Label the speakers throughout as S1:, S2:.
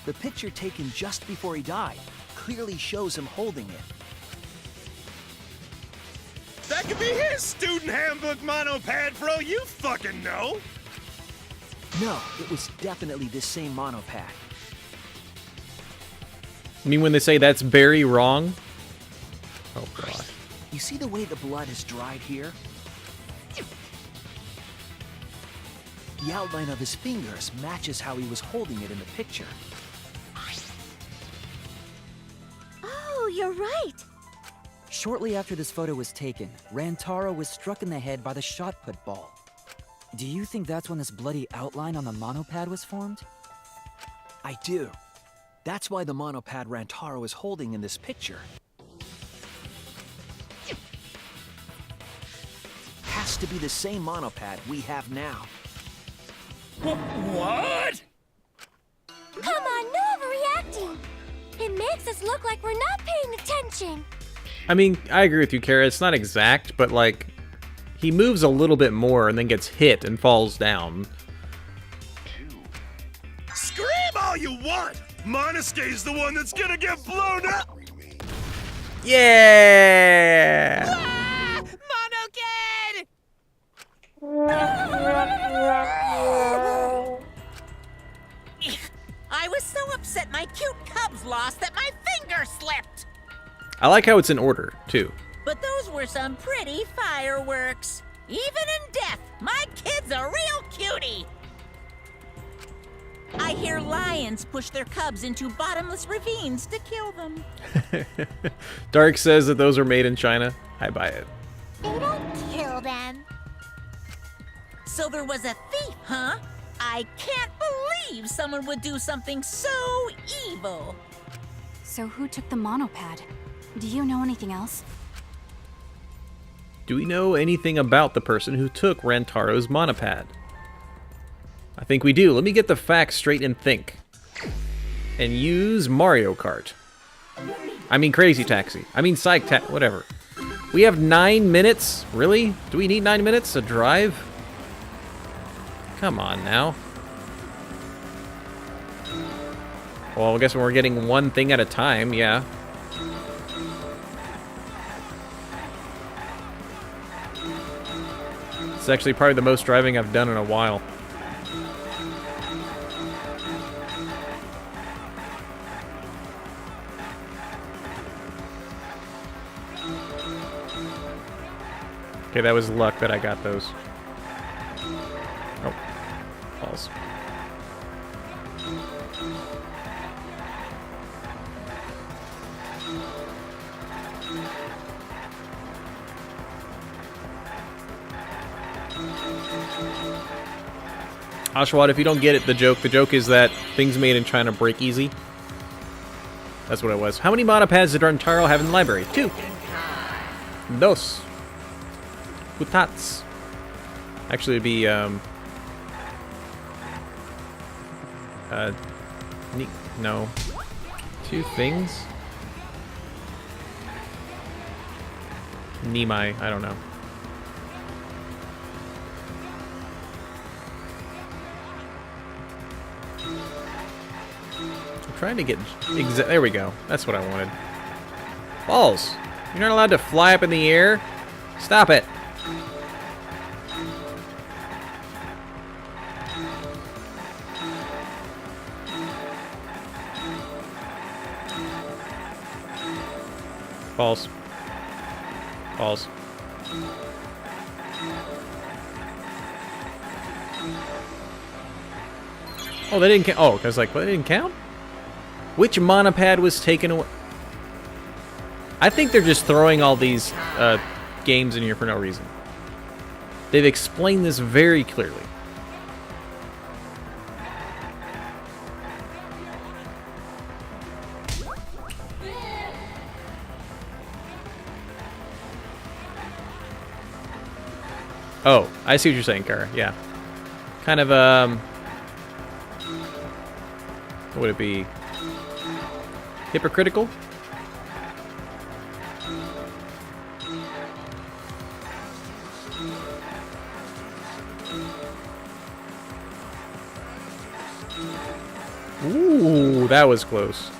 S1: The picture taken just before he died clearly shows him holding it.
S2: That could be his student handbook monopad, bro. You fucking know.
S1: No, it was definitely this same monopad.
S3: I mean, when they say that's very wrong? Oh, God.
S1: You see the way the blood is dried here? The outline of his fingers matches how he was holding it in the picture.
S4: Oh, you're right.
S5: Shortly after this photo was taken, Rantaro was struck in the head by the shot put ball. Do you think that's when this bloody outline on the monopad was formed?
S1: I do. That's why the monopad Rantaro is holding in this picture has to be the same monopad we have now.
S2: What?
S4: Come on, no overreacting. It makes us look like we're not paying attention.
S3: I mean, I agree with you, Kara. It's not exact, but, like, he moves a little bit more and then gets hit and falls down.
S2: Scream all you want! Monosuke's the one that's gonna get blown up!
S3: Yeah!
S6: Ah! I was so upset my cute cubs lost that my finger slipped.
S3: I like how it's in order, too.
S6: But those were some pretty fireworks. Even in death, my kid's a real cutie. I hear lions push their cubs into bottomless ravines to kill them.
S3: Dark says that those are made in China. I buy it.
S4: They don't kill them.
S6: So there was a thief, huh? I can't believe someone would do something so evil.
S7: So who took the monopad? Do you know anything else?
S3: Do we know anything about the person who took Rantaro's monopad? I think we do. Let me get the facts straight and think. And use Mario Kart. I mean Crazy Taxi. I mean Psych Taxi. Whatever. We have 9 minutes? Really? Do we need 9 minutes to drive? Come on now. Well, I guess we're getting one thing at a time, yeah. It's actually probably the most driving I've done in a while. Okay, that was luck that I got those. Oh, balls. Oshawott, if you don't get it, the joke is that things made in China break easy. That's what it was. How many monopads did Rantaro have in the library? 2. Dos. Putats. Actually, it'd be, no. 2 things? Nimai, I don't know. I'm trying to get there we go. That's what I wanted. Balls. You're not allowed to fly up in the air. Stop it. Balls. Balls. Oh, they didn't count. Oh, because like, well, they didn't count? Which monopad was taken away? I think they're just throwing all these games in here for no reason. They've explained this very clearly. Oh, I see what you're saying, Kara. Yeah. Kind of, what would it be? Hypocritical? Ooh, that was close.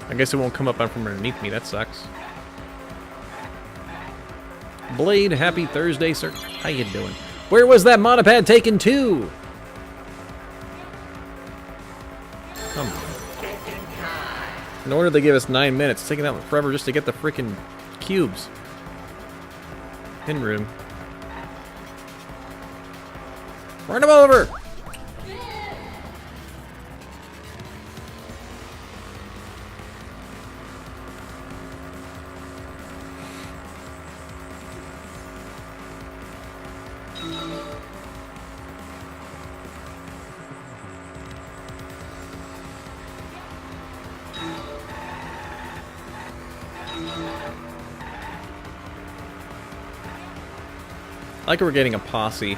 S3: I guess it won't come up from underneath me. That sucks. Blade, happy Thursday, sir. How you doing? Where was that monopad taken to? Come on. In order to give us 9 minutes, it's taking that forever just to get the freaking cubes. In room. Run him over! Like we're getting a posse.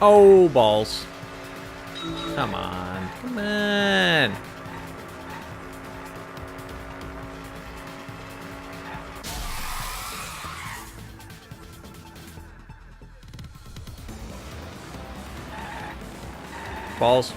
S3: Oh, balls. Come on. Come on. Balls.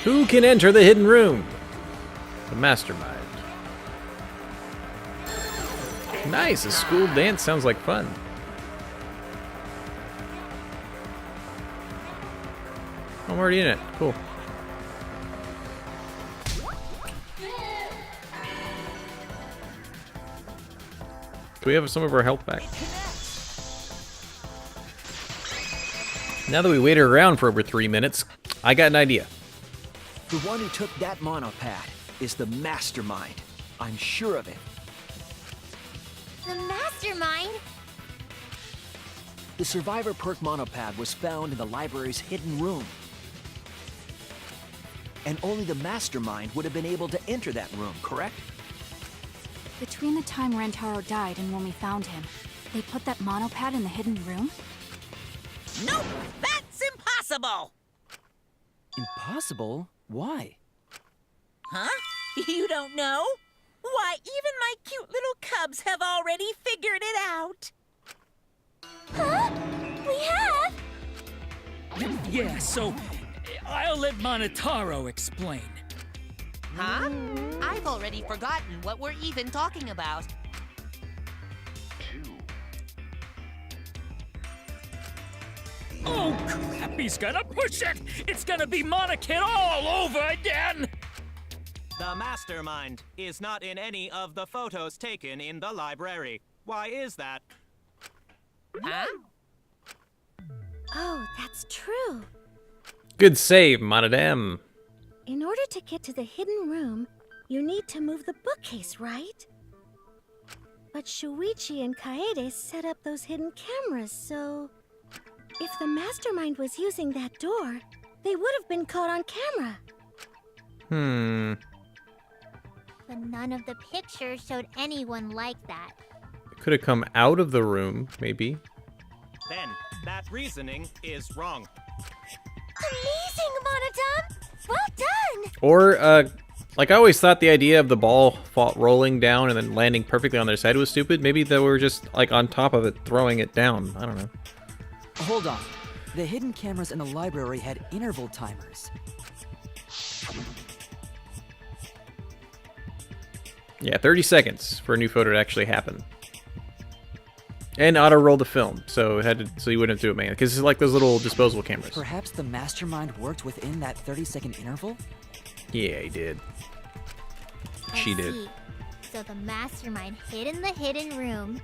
S3: Who can enter the hidden room? The mastermind. Nice, a school dance sounds like fun. I'm already in it. Cool. Do we have some of our health back? Now that we waited around for over 3 minutes, I got an idea.
S1: The one who took that monopad is the mastermind. I'm sure of it.
S4: The mastermind?
S1: The Survivor perk monopad was found in the library's hidden room. And only the mastermind would have been able to enter that room, correct?
S7: Between the time Rantaro died and when we found him, they put that monopad in the hidden room?
S6: Nope, that's impossible.
S5: Impossible? Why?
S6: Huh? You don't know? Why, even my cute little cubs have already figured it out.
S4: Huh? We have?
S8: Yeah, so I'll let Monotaro explain.
S9: Huh? I've already forgotten what we're even talking about.
S8: Oh crap, he's gonna push it! It's gonna be Monokid all over again!
S10: The mastermind is not in any of the photos taken in the library. Why is that?
S9: Huh?
S4: Oh, that's true.
S3: Good save, Monodam.
S4: In order to get to the hidden room, you need to move the bookcase, right? But Shuichi and Kaede set up those hidden cameras, so... if the mastermind was using that door, they would have been caught on camera. But none of the pictures showed anyone like that.
S3: Could have come out of the room, maybe.
S10: Then, that reasoning is wrong.
S4: Amazing, Monodam! Well done!
S3: Or, like I always thought the idea of the ball rolling down and then landing perfectly on their side was stupid. Maybe they were just, like, on top of it, throwing it down. I don't know.
S5: Hold on. The hidden cameras in the library had interval timers.
S3: Yeah, 30 seconds for a new photo to actually happen. And auto-roll the film, so it had to, so you wouldn't do it manually. Because it's like those little disposable cameras.
S5: Perhaps the mastermind worked within that 30-second interval?
S3: Yeah, he did. She did.
S4: See. So the mastermind hid in the hidden room,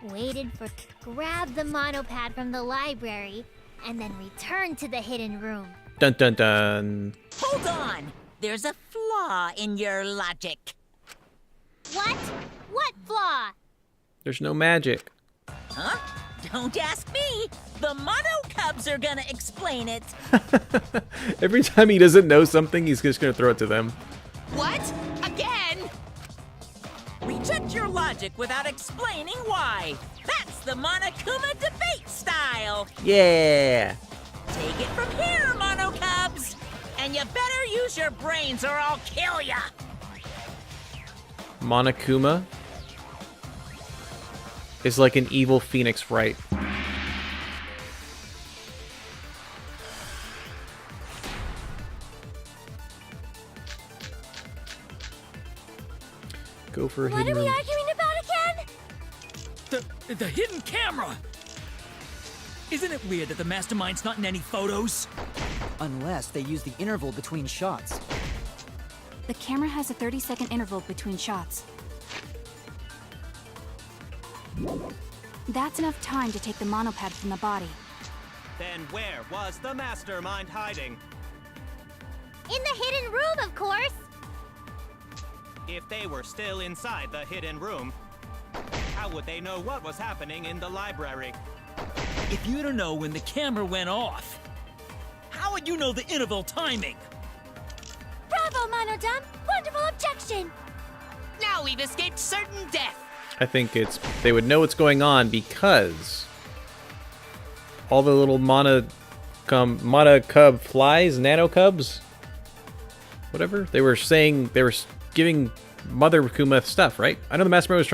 S4: waited for grab the monopad from the library, and then returned to the hidden room.
S3: Dun dun dun.
S6: Hold on. There's a flaw in your logic.
S4: What? What flaw?
S3: There's no magic.
S6: Huh? Don't ask me. The Mono Cubs are gonna explain it.
S3: Every time he doesn't know something, he's just gonna throw it to them.
S9: What? Again?
S6: Reject your logic without explaining why. That's the Monokuma debate style.
S3: Yeah.
S6: Take it from here, Mono Cubs. And you better use your brains or I'll kill ya.
S3: Monokuma is like an evil phoenix, right? Go for a
S4: What
S3: hidden
S4: are we
S3: room.
S4: arguing about again?
S8: The hidden camera! Isn't it weird that the mastermind's not in any photos?
S5: Unless they use the interval between shots.
S7: The camera has a 30-second interval between shots. That's enough time to take the monopad from the body.
S10: Then where was the mastermind hiding?
S4: In the hidden room, of course.
S10: If they were still inside the hidden room, how would they know what was happening in the library?
S8: If you don't know when the camera went off, how would you know the interval timing?
S4: Bravo, Monodum. Wonderful objection.
S9: Now we've escaped certain death.
S3: I think they would know what's going on because all the little Mana Cub flies, Nano Cubs, whatever, they were giving Mother Kuma stuff, right? I know the Mastermind was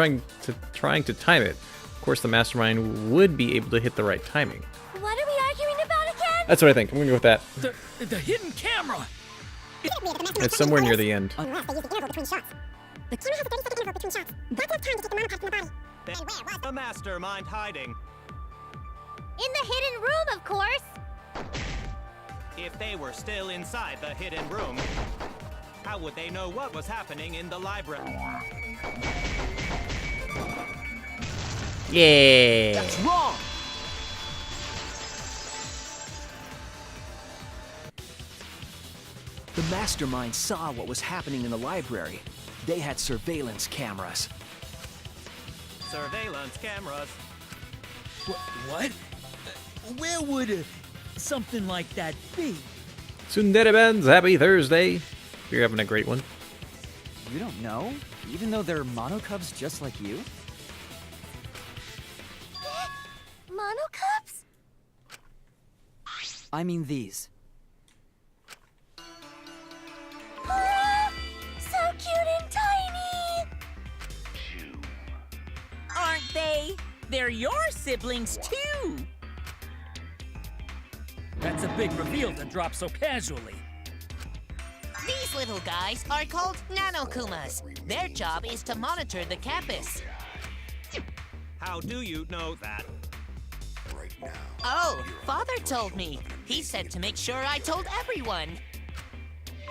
S3: trying to time it. Of course, the Mastermind would be able to hit the right timing.
S4: What are we arguing about again?
S3: That's what I think. I'm gonna go with that.
S8: The hidden camera!
S3: It's somewhere near the end.
S4: Unless they use the interval between shots. The camera has a 30-second interval between shots. That's enough time to take the monopad from the body.
S10: Then where was the mastermind hiding?
S4: In the hidden room, of course.
S10: If they were still inside the hidden room, how would they know what was happening in the library?
S3: Yeah.
S1: That's wrong! The mastermind saw what was happening in the library. They had surveillance cameras.
S10: Surveillance cameras.
S8: What? Where would something like that be?
S3: Tsundere-bens, happy Thursday. You're having a great one.
S5: You don't know? Even though they're monocubs just like you?
S4: Monocubs?
S5: I mean these.
S4: So cute and tiny!
S6: Aren't they? They're your siblings too.
S8: That's a big reveal to drop so casually.
S9: These little guys are called Nanokumas. Their job is to monitor the campus.
S10: How do you know that?
S9: Oh, Father told me. He said to make sure I told everyone.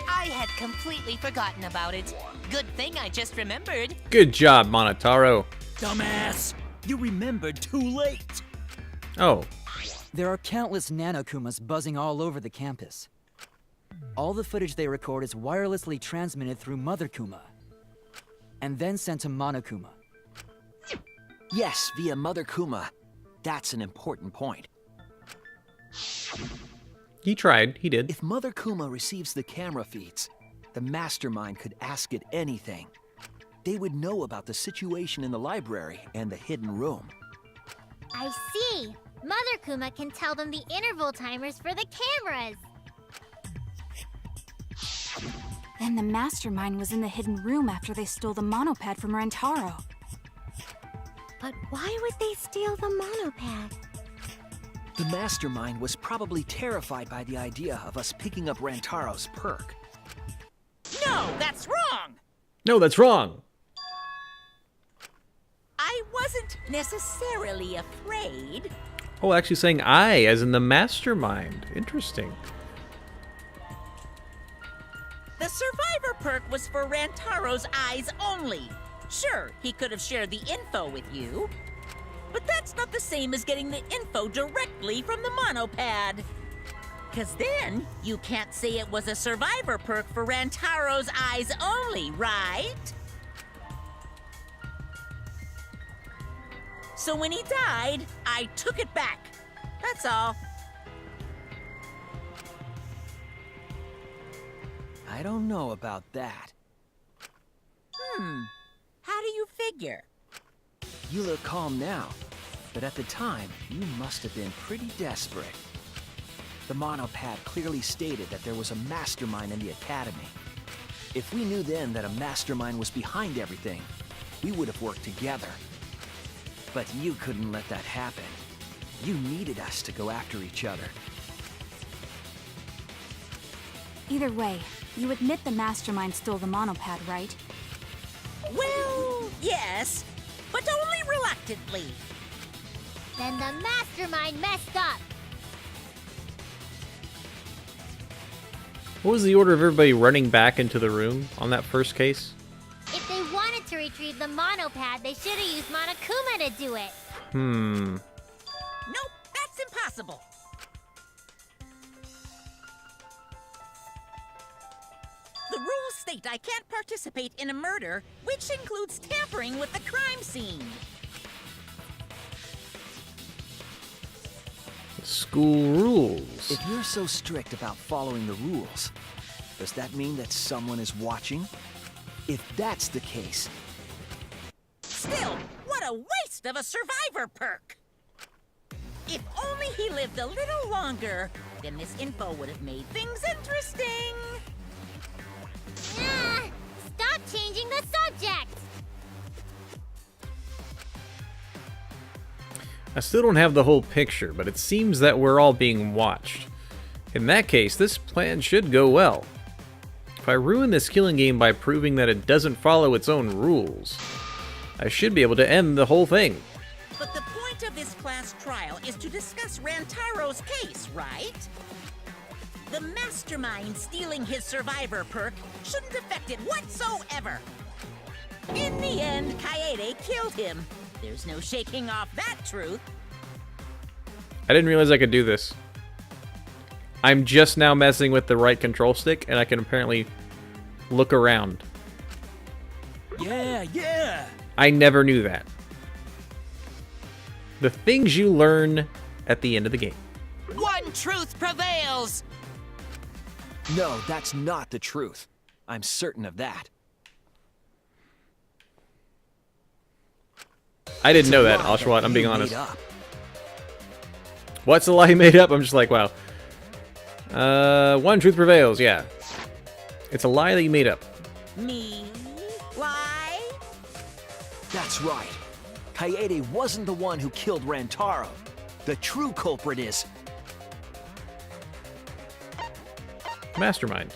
S9: I had completely forgotten about it. Good thing I just remembered.
S3: Good job, Monotaro.
S8: Dumbass! You remembered too late.
S3: Oh,
S5: There are countless Nanokumas buzzing all over the campus. All the footage they record is wirelessly transmitted through Mother Kuma, and then sent to Monokuma.
S1: Yes, via Mother Kuma. That's an important point.
S3: he tried. He did.
S1: If Mother Kuma receives the camera feeds, the mastermind could ask it anything. They would know about the situation in the library and the hidden room.
S4: I see. Mother Kuma can tell them the interval timers for the cameras.
S7: Then the mastermind was in the hidden room after they stole the monopad from Rantaro.
S4: But why would they steal the monopad?
S1: The mastermind was probably terrified by the idea of us picking up Rantaro's perk.
S6: No, that's wrong.
S3: No, that's wrong.
S6: I wasn't necessarily afraid.
S3: Oh, actually saying I, as in the mastermind. Interesting.
S6: The survivor perk was for Rantaro's eyes only. Sure, he could have shared the info with you, but that's not the same as getting the info directly from the monopad. 'Cause then, you can't say it was a survivor perk for Rantaro's eyes only, right? So when he died, I took it back. That's all.
S1: I don't know about that.
S6: How do you figure?
S1: You look calm now, but at the time, you must have been pretty desperate. The monopad clearly stated that there was a mastermind in the academy. If we knew then that a mastermind was behind everything, we would have worked together. But you couldn't let that happen. You needed us to go after each other.
S7: Either way, you admit the mastermind stole the monopad, right?
S6: Well, yes, but only reluctantly.
S11: Then the mastermind messed up.
S3: What was the order of everybody running back into the room on that first case?
S11: If they wanted to retrieve the monopad, they should have used Monokuma to do it.
S6: Nope, that's impossible. The rules state I can't participate in a murder, which includes tampering with the crime scene.
S3: School rules.
S1: If you're so strict about following the rules, does that mean that someone is watching? If that's the case...
S6: Still, what a waste of a survivor perk! If only he lived a little longer, then this info would have made things interesting.
S11: Stop changing the subject!
S3: I still don't have the whole picture, but it seems that we're all being watched. In that case, this plan should go well. If I ruin this killing game by proving that it doesn't follow its own rules, I should be able to end the whole thing.
S6: But the point of this class trial is to discuss Rantaro's case, right? The mastermind stealing his survivor perk shouldn't affect it whatsoever. In the end, Kaede killed him. There's no shaking off that truth.
S3: I didn't realize I could do this. I'm just now messing with the right control stick, and I can apparently look around.
S8: Yeah!
S3: I never knew that. The things you learn at the end of the game.
S9: One truth prevails!
S1: No, that's not the truth. I'm certain of that.
S3: I didn't know that, Oshawott, I'm being honest. What's the lie you made up? I'm just like, wow. One truth prevails, yeah. It's a lie that you made up.
S6: Me? Lie?
S1: That's right. Kaede wasn't the one who killed Rantaro. The true culprit is...
S3: Mastermind.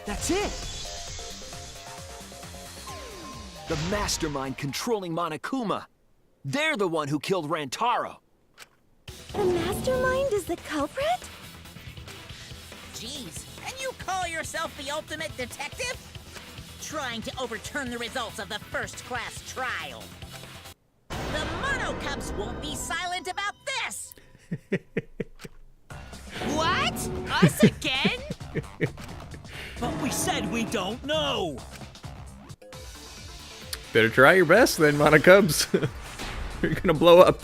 S1: That's it! The mastermind controlling Monokuma. They're the one who killed Rantaro.
S4: The mastermind is the culprit?
S6: Jeez, and you call yourself the ultimate detective? Trying to overturn the results of the first-class trial. The Mono Cubs won't be silent about this!
S9: What? Us again?
S8: But we said we don't know!
S3: Better try your best then, Monocubs. You're gonna blow up.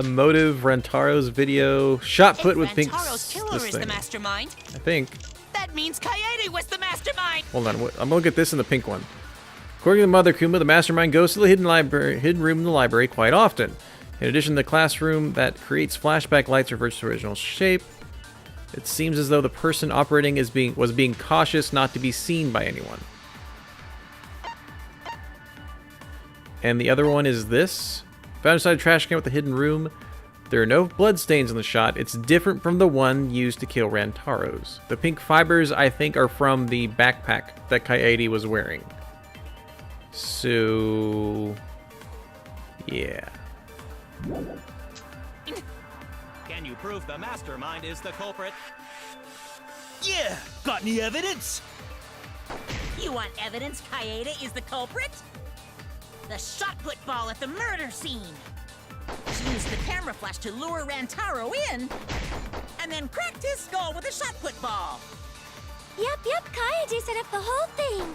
S3: Motive, Rantaro's video. Shot put with pink.
S9: Rantaro's killer is the mastermind.
S3: I think.
S9: That means Kaede was the mastermind!
S3: Hold on, I'm gonna get this in the pink one. According to Mother Kuma, the mastermind goes to the hidden room in the library quite often. In addition, the classroom that creates flashback lights reverts to original shape. It seems as though the person operating was being cautious not to be seen by anyone. And the other one is this. Found inside a trash can with the hidden room. There are no bloodstains in the shot. It's different from the one used to kill Rantaro's. The pink fibers, I think, are from the backpack that Kaede was wearing. So... yeah.
S10: Can you prove the mastermind is the culprit?
S8: Yeah! Got any evidence?
S6: You want evidence Kaede is the culprit? The shot-put ball at the murder scene. She used the camera flash to lure Rantaro in, and then cracked his skull with a shot-put ball.
S11: Yep, Kaede set up the whole thing.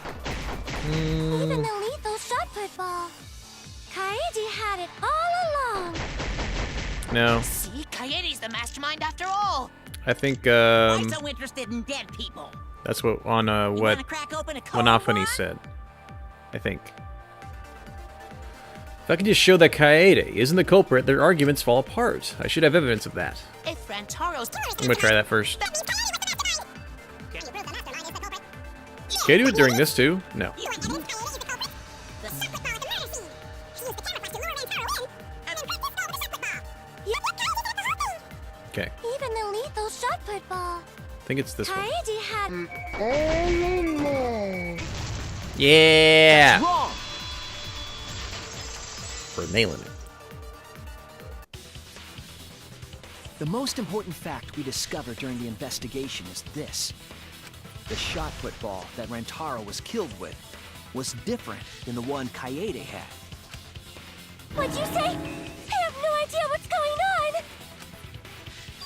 S11: Even the lethal shot
S4: Kaede had it all along.
S3: No,
S9: See, Coyote's the mastermind after all.
S3: I think
S6: Why so interested in dead people?
S3: that's what on
S6: You
S3: what
S6: wanna crack open a cold
S3: Monophaony
S6: one?
S3: said. I think. If I could just show that Kaede isn't the culprit, their arguments fall apart. I should have evidence of that.
S9: If Rantaro's...
S3: I'm gonna try that first. Can I do it during this too? No. Okay.
S4: Even the lethal shot put ball.
S3: I think it's this one.
S4: Kaede had.
S3: Yeah!
S1: Wrong!
S3: We're nailing it.
S1: The most important fact we discovered during the investigation is this. The shot put ball that Rantaro was killed with was different than the one Kaede had.
S4: What'd you say? I have no idea what's going on.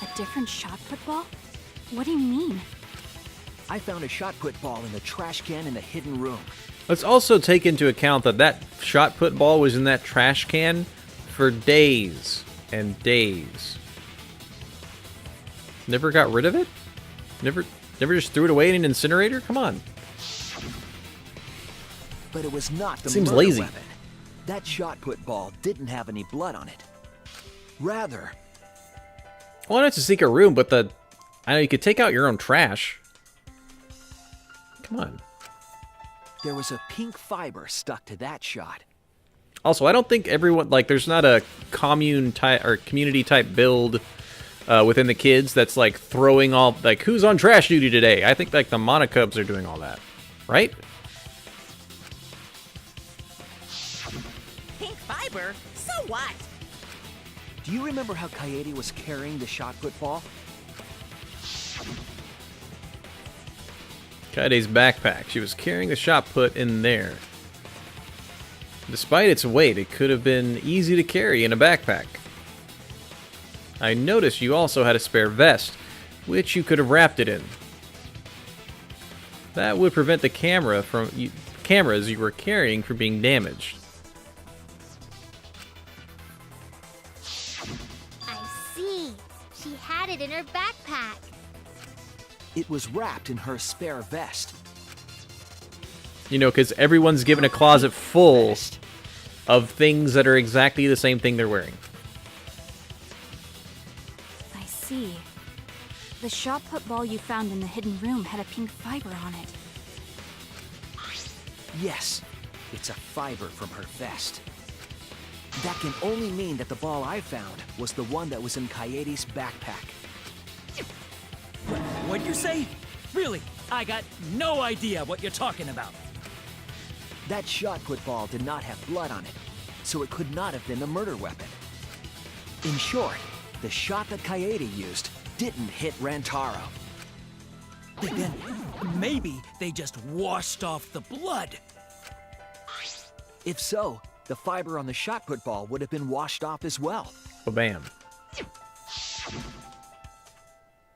S7: A different shot put ball? What do you mean?
S1: I found a shot put ball in the trash can in the hidden room.
S3: Let's also take into account that that shot put ball was in that trash can for days and days. Never got rid of it? Never just threw it away in an incinerator? Come on.
S1: But it was not the
S3: Seems
S1: murder
S3: lazy.
S1: weapon. That shot put ball didn't have any blood on it. Rather,
S3: Well, not to seek a room, but I know you could take out your own trash. Come on.
S1: there was a pink fiber stuck to that shot.
S3: Also, I don't think everyone, like, there's not a commune type or community type build within the kids that's like throwing all, like, who's on trash duty today? I think like the Monocubs are doing all that, right?
S6: Pink fiber? So what?
S1: Do you remember how Kaede was carrying the shot put ball?
S3: Kaede's backpack. She was carrying the shot put in there. Despite its weight, it could have been easy to carry in a backpack. I noticed you also had a spare vest, which you could have wrapped it in. That would prevent the cameras you were carrying from being damaged.
S11: I see. She had it in her backpack.
S1: It was wrapped in her spare vest.
S3: You know, because everyone's given a closet full of things that are exactly the same thing they're wearing.
S7: I see. The shot put ball you found in the hidden room had a pink fiber on it.
S1: Yes, it's a fiber from her vest. That can only mean that the ball I found was the one that was in Kaede's backpack.
S8: What'd you say? Really? I got no idea what you're talking about.
S1: That shot put ball did not have blood on it, so it could not have been a murder weapon. In short, the shot that Kaede used didn't hit Rantaro.
S8: Then maybe they just washed off the blood.
S1: If so, the fiber on the shot put ball would have been washed off as well.
S3: Ba-bam.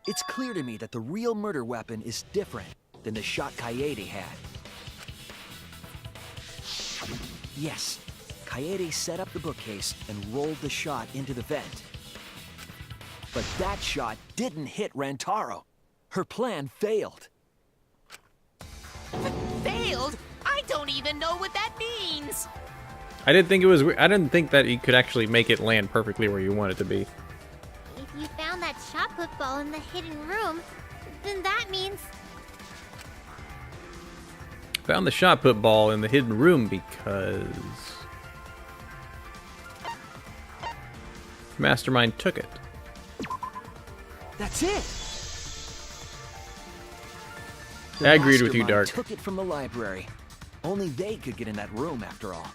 S1: It's clear to me that the real murder weapon is different than the shot Kaede had. Yes, Kaede set up the bookcase and rolled the shot into the vent. But that shot didn't hit Rantaro. Her plan failed.
S9: Failed? I don't even know what that means.
S3: I didn't think that you could actually make it land perfectly where you want it to be.
S11: If you found that shot put ball in the hidden room, then that means...
S3: Found the shot put ball in the hidden room because Mastermind took it.
S1: That's it!
S3: I agreed with you,
S1: Mastermind
S3: Dark.
S1: Took it from the library. Only they could get in that room after all.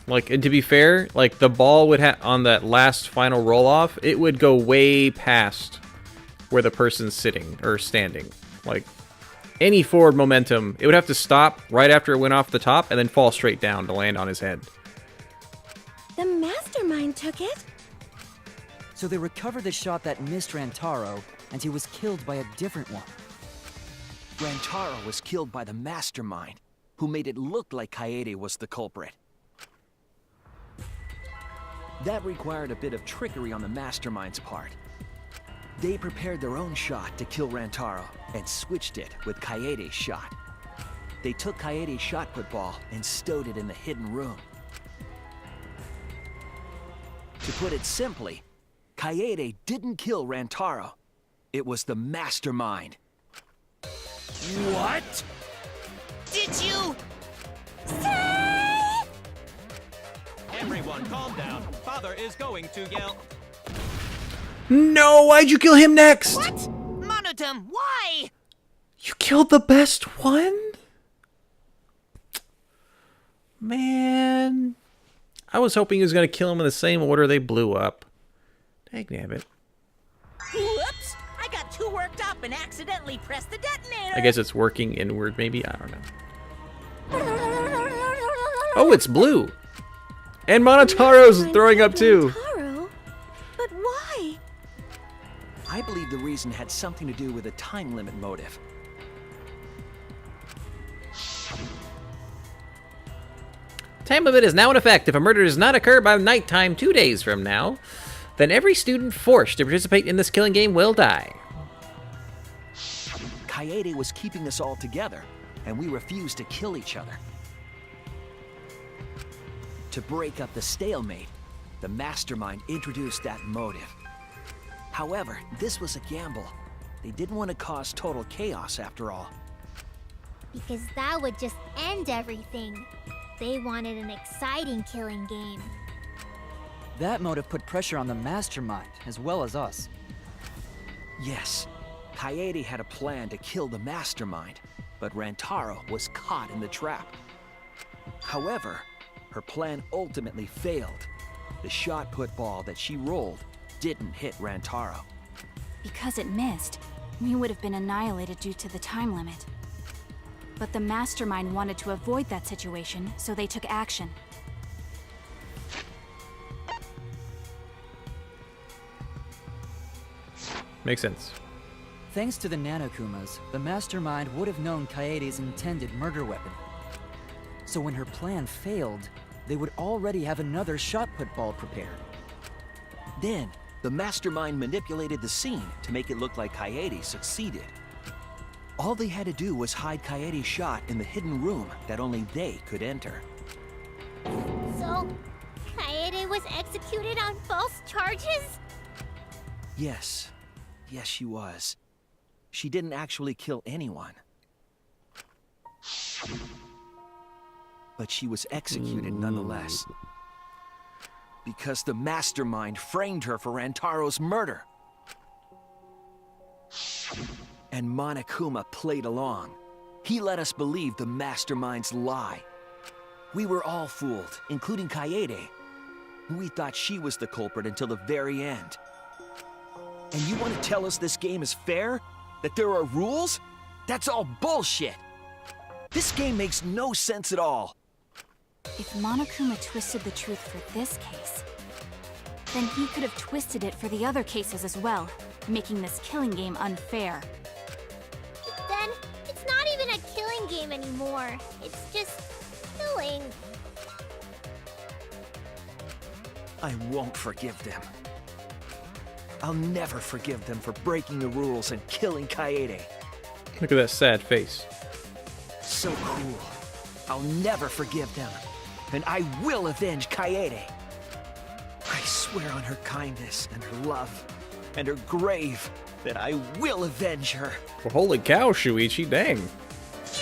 S3: Like, and to be fair, like the ball would have on that last final roll off, it would go way past where the person's sitting or standing. Like any forward momentum, it would have to stop right after it went off the top and then fall straight down to land on his head.
S4: The mastermind took it?
S5: So they recovered the shot that missed Rantaro, and he was killed by a different one.
S1: Rantaro was killed by the mastermind, who made it look like Kaede was the culprit. That required a bit of trickery on the mastermind's part. They prepared their own shot to kill Rantaro and switched it with Kaede's shot. They took Kaede's shot put ball and stowed it in the hidden room. To put it simply, Kaede didn't kill Rantaro. It was the mastermind.
S2: What?
S9: Did you?
S10: Everyone, calm down. Father is going to yell.
S3: No, why'd you kill him next?
S9: What? Monodum, why?
S3: You killed the best one? Man. I was hoping he was going to kill him in the same order they blew up. Dagnabbit.
S6: Whoops! I got too worked up and accidentally pressed the detonator.
S3: I guess it's working inward, maybe? I don't know. Oh, it's blue. And Monotaro's throwing up too.
S4: Rantaro? But why?
S1: I believe the reason had something to do with a time limit motive.
S3: Time limit is now in effect. If a murder does not occur by nighttime 2 days from now, then every student forced to participate in this killing game will die.
S1: Kaede was keeping us all together, and we refused to kill each other. To break up the stalemate, the mastermind introduced that motive. However, this was a gamble. They didn't want to cause total chaos after all.
S11: Because that would just end everything. They wanted an exciting killing game.
S5: That motive put pressure on the mastermind, as well as us.
S1: Yes, Kaede had a plan to kill the mastermind, but Rantaro was caught in the trap. However, her plan ultimately failed. The shot put ball that she rolled didn't hit Rantaro.
S7: Because it missed, we would have been annihilated due to the time limit. But the mastermind wanted to avoid that situation, so they took action.
S3: Makes sense.
S5: Thanks to the Nanokumas, the mastermind would have known Kaede's intended murder weapon. So when her plan failed, they would already have another shot put ball prepared.
S1: Then, the mastermind manipulated the scene to make it look like Kaede succeeded. All they had to do was hide Kaede's shot in the hidden room that only they could enter.
S11: So, Kaede was executed on false charges?
S1: Yes. Yes, she was. She didn't actually kill anyone. But she was executed nonetheless. Because the mastermind framed her for Rantaro's murder. And Monokuma played along. He let us believe the mastermind's lie. We were all fooled, including Kaede. We thought she was the culprit until the very end. And you want to tell us this game is fair? That there are rules? That's all bullshit! This game makes no sense at all.
S7: If Monokuma twisted the truth for this case, then he could have twisted it for the other cases as well, making this killing game unfair.
S11: Then, it's not even a killing game anymore. It's just killing.
S1: I won't forgive them. I'll never forgive them for breaking the rules and killing Kaede.
S3: Look at that sad face.
S1: So cruel. I'll never forgive them. And I will avenge Kaede. I swear on her kindness and her love and her grave that I will avenge her.
S3: Well, holy cow, Shuichi, dang.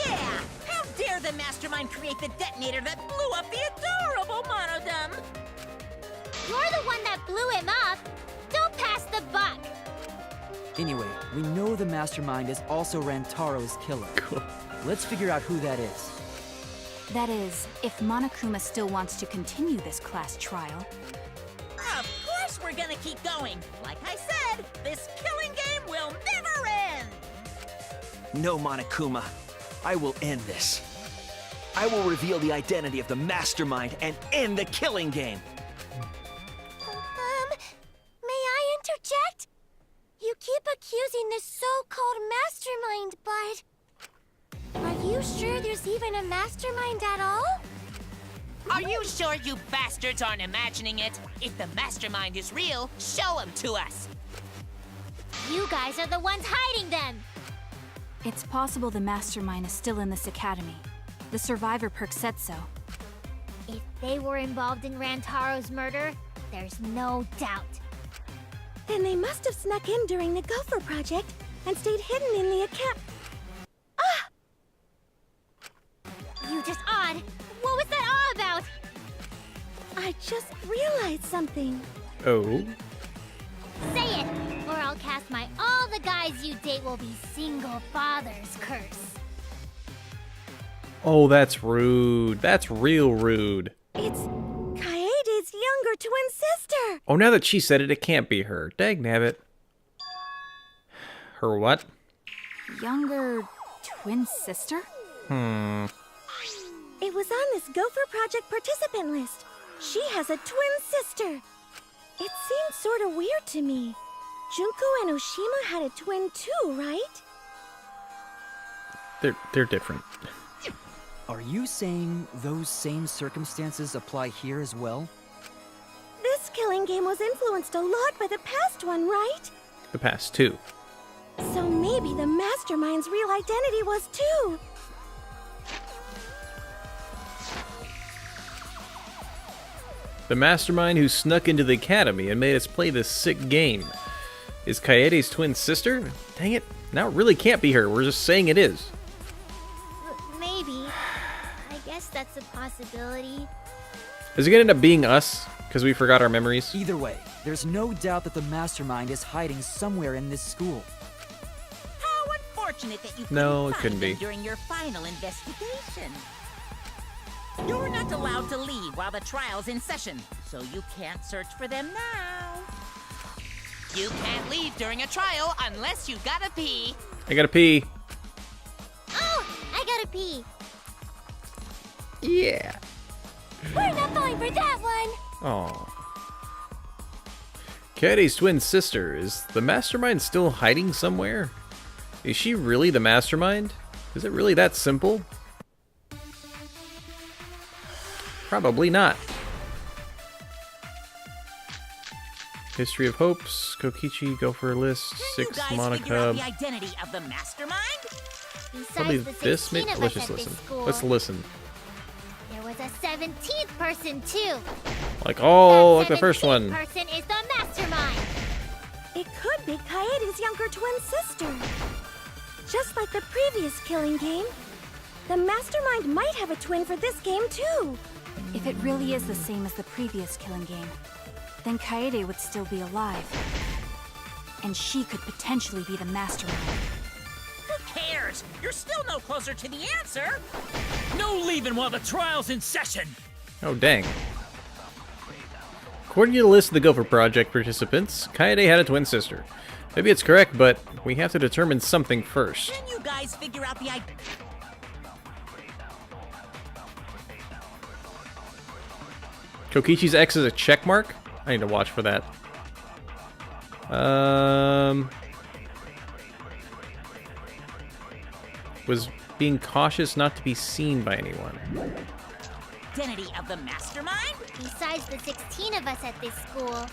S6: Yeah! How dare the mastermind create the detonator that blew up the adorable Monodum?
S11: You're the one that blew him up. Don't pass the buck.
S5: Anyway, we know the mastermind is also Rantaro's killer.
S3: Cool.
S5: Let's figure out who that is.
S7: That is, if Monokuma still wants to continue this class trial.
S6: Of course we're gonna keep going. Like I said, this killing game will never end.
S1: No, Monokuma. I will end this. I will reveal the identity of the mastermind and end the killing game.
S11: May I interject? You keep accusing this so-called mastermind, but... Are you sure there's even a mastermind at all?
S9: Are you sure you bastards aren't imagining it? If the mastermind is real, show him to us.
S11: You guys are the ones hiding them!
S7: It's possible the mastermind is still in this academy. The survivor perk said so.
S11: If they were involved in Rantaro's murder, there's no doubt.
S4: Then they must have snuck in during the Gopher Project and stayed hidden in the Ah!
S11: You just odd. What was that all about?
S4: I just realized something.
S3: Oh.
S11: Say it, or I'll cast my all the guys you date will be single fathers curse.
S3: Oh, that's rude. That's real rude.
S4: It's Kaede's younger twin sister.
S3: Oh, now that she said it, it can't be her. Dagnabbit. Her what?
S7: Younger twin sister?
S4: It was on this Gopher Project participant list. She has a twin sister. It seemed sort of weird to me. Junko and Oshima had a twin too, right?
S3: They're different.
S5: Are you saying those same circumstances apply here as well?
S4: This killing game was influenced a lot by the past one, right?
S3: The past two.
S4: So maybe the mastermind's real identity was too.
S3: The mastermind who snuck into the academy and made us play this sick game is Kaede's twin sister? Dang it. Now it really can't be her. We're just saying it is.
S11: Maybe. I guess that's a possibility.
S3: Is it gonna end up being us? Because we forgot our memories?
S5: Either way, there's no doubt that the mastermind is hiding somewhere in this school.
S6: How unfortunate that you
S3: No, it
S6: couldn't
S3: couldn't
S6: find them
S3: be.
S6: during your final investigation. You're not allowed to leave while the trial's in session, so you can't search for them now.
S9: You can't leave during a trial unless you gotta pee.
S3: I gotta pee.
S11: Oh, I gotta pee.
S3: Yeah.
S11: We're not falling for that one.
S3: Oh. Kaede's twin sister. Is the mastermind still hiding somewhere? Is she really the mastermind? Is it really that simple? Probably not. History of Hopes, Kokichi, Gopher List,
S6: Can
S3: 6,
S6: you guys figure out
S3: Monica.
S6: the identity of the mastermind?
S3: Probably
S11: Besides the
S3: this.
S11: 16
S3: Maybe.
S11: of
S3: Let's
S11: us
S3: just
S11: at this
S3: listen.
S11: school,
S3: Let's listen.
S11: there was a 17th person too.
S3: Like, oh,
S11: That
S3: like the first
S11: 17th
S3: one.
S11: person is the mastermind.
S4: It could be Kaede's younger twin sister. Just like the previous killing game, the mastermind might have a twin for this game too.
S7: If it really is the same as the previous killing game, then Kaede would still be alive. And she could potentially be the mastermind.
S6: Who cares? You're still no closer to the answer.
S8: No leaving while the trial's in session.
S3: Oh, dang. According to the list of the Gopher Project participants, Kaede had a twin sister. Maybe it's correct, but we have to determine something first.
S6: Can you guys figure out the identity?
S3: Kokichi's X is a check mark? I need to watch for that. Was being cautious not to be seen by anyone.
S6: Identity of the mastermind?
S11: Besides the 16 of us at this school,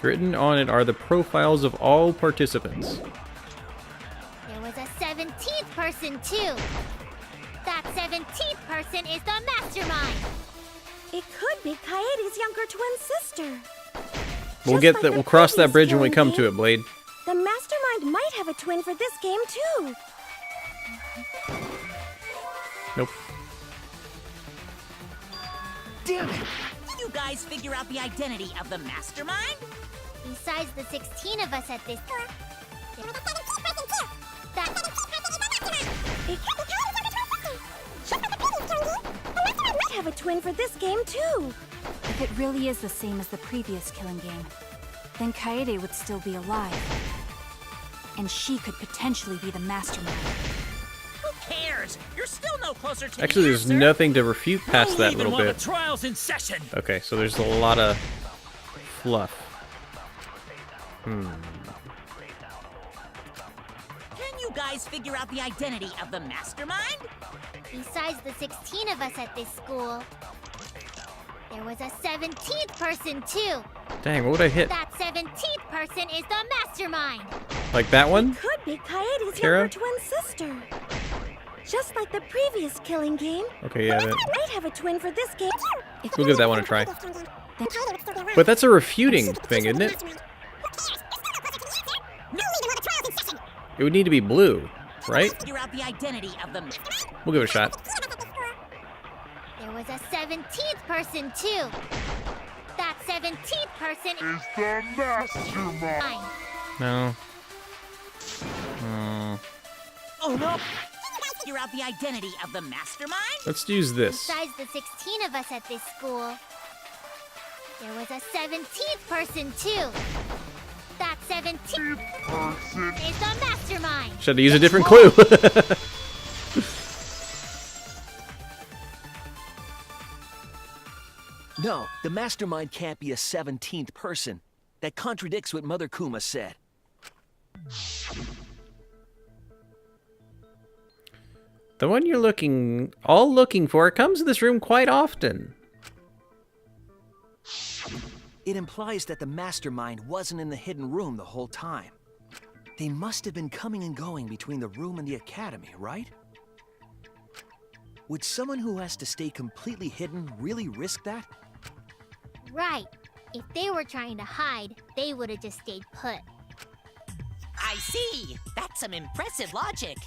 S3: Written on it are the profiles of all participants.
S11: there was a 17th person too. That 17th person is the mastermind.
S4: It could be Kaede's younger twin sister.
S3: We'll
S4: Just
S3: get
S4: like
S3: that.
S4: the
S3: We'll cross that
S4: previous
S3: bridge when we
S4: killing
S3: come to
S4: game,
S3: it, Blade.
S4: The mastermind might have a twin for this game too.
S3: Nope.
S6: Damn it! Can you guys figure out the identity of the mastermind?
S11: Besides the 16 of us at this school, there was a 17th person too. That 17th person is the mastermind.
S4: It could be Kaede's younger twin sister. Just like the previous killing game, the mastermind might have a twin for this game too.
S7: If it really is the same as the previous killing game, then Kaede would still be alive. And she could potentially be the mastermind.
S6: Who cares? You're still no closer to
S3: Actually,
S6: the
S3: there's
S6: answer.
S3: nothing to refute past
S8: No
S3: that
S8: leaving
S3: little
S8: while
S3: bit.
S8: the trial's in session.
S3: Okay, so there's a lot of fluff.
S6: Can you you guys figure out the identity of the mastermind?
S11: Besides the 16 of us at this school, there was a 17th person too.
S3: Dang, what would I hit?
S11: That 17th person is the mastermind.
S3: Like that one?
S4: Could be Kaede's
S3: Kara?
S4: younger twin sister. Just like the previous killing game.
S3: Okay, yeah.
S4: I'd have a twin for this game.
S3: We'll give that one a try. But that's a refuting thing, isn't it? It would need to be blue, right?
S6: Figure out the identity of the...
S3: We'll give it a shot.
S11: There was a 17th person too. That 17th person is the mastermind.
S3: No.
S6: Oh no! Figure out the identity of the mastermind?
S3: Let's use this.
S11: Besides the 16 of us at this school, there was a 17th person too. That 17th person is the mastermind.
S3: Should I use a different clue?
S1: No, the mastermind can't be a 17th person. That contradicts what Mother Kuma said.
S3: The one you're looking for comes to this room quite often.
S1: It implies that the mastermind wasn't in the hidden room the whole time. They must have been coming and going between the room and the academy, right? Would someone who has to stay completely hidden really risk that?
S11: Right. If they were trying to hide, they would have just stayed put.
S9: I see. That's some impressive logic.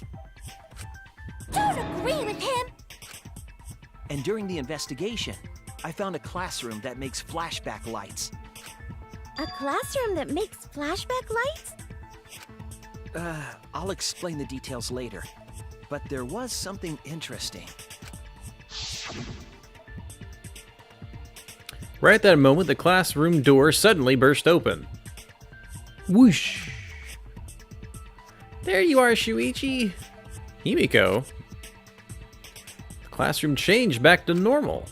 S11: Don't agree with him.
S1: And during the investigation, I found a classroom that makes flashback lights.
S4: A classroom that makes flashback lights?
S1: I'll explain the details later. But there was something interesting.
S3: Right at that moment, the classroom door suddenly burst open. Whoosh! There you are, Shuichi! Himiko. The classroom changed back to normal.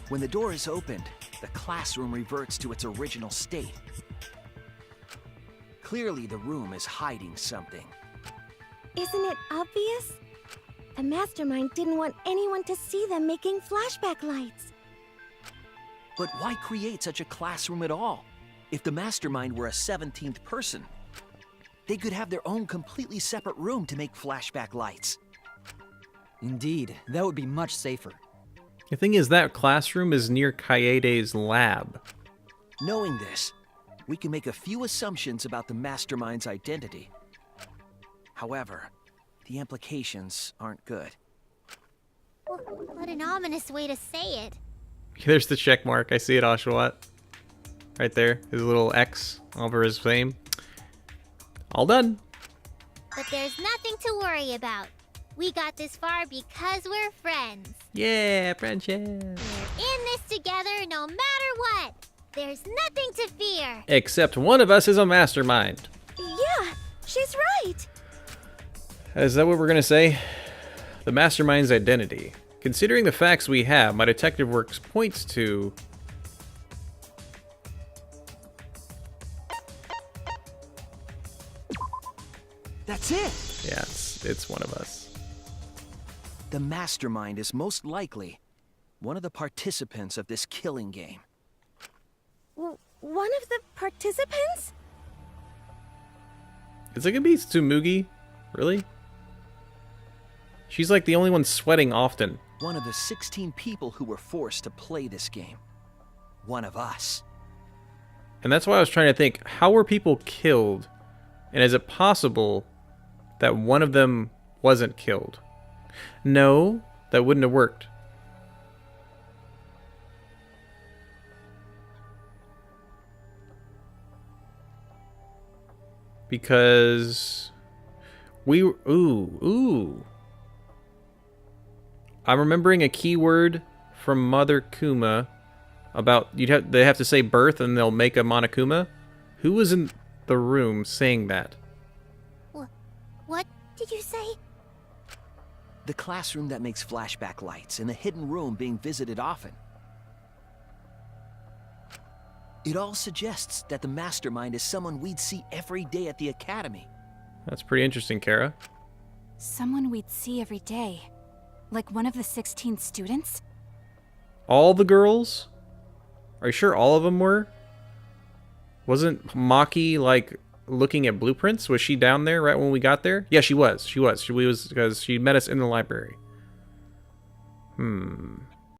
S1: When the door is opened, the classroom reverts to its original state. Clearly, the room is hiding something.
S4: Isn't it obvious? The mastermind didn't want anyone to see them making flashback lights.
S1: But why create such a classroom at all? If the mastermind were a 17th person, they could have their own completely separate room to make flashback lights.
S5: Indeed, that would be much safer.
S3: The thing is, that classroom is near Kaede's lab.
S1: Knowing this, we can make a few assumptions about the mastermind's identity. However, the implications aren't good.
S11: What an ominous way to say it.
S3: There's the check mark. I see it, Oshawott. Right there. His little X over his name. All done.
S11: But there's nothing to worry about. We got this far because we're friends.
S3: Yeah, friendship.
S11: We're in this together no matter what. There's nothing to fear.
S3: Except one of us is a mastermind.
S4: Yeah, she's right.
S3: Is that what we're gonna say? The mastermind's identity. Considering the facts we have, my detective work points to...
S1: That's it!
S3: Yeah, it's one of us.
S1: The mastermind is most likely one of the participants of this killing game.
S4: One of the participants?
S3: Is it gonna be Tsumugi? Really? She's like the only one sweating often.
S1: One of the 16 people who were forced to play this game. One of us.
S3: And that's why I was trying to think, how were people killed? And is it possible that one of them wasn't killed? No, that wouldn't have worked. Because ooh. I'm remembering a keyword from Mother Kuma about they have to say birth and they'll make a Monokuma. Who was in the room saying that?
S11: What did you say?
S1: The classroom that makes flashback lights and the hidden room being visited often. It all suggests that the mastermind is someone we'd see every day at the academy.
S3: That's pretty interesting, Kara.
S7: Someone we'd see every day. Like one of the 16 students?
S3: All the girls? Are you sure all of them were? Wasn't Maki, like, looking at blueprints? Was she down there right when we got there? Yeah, she was. She was. She was, because she met us in the library.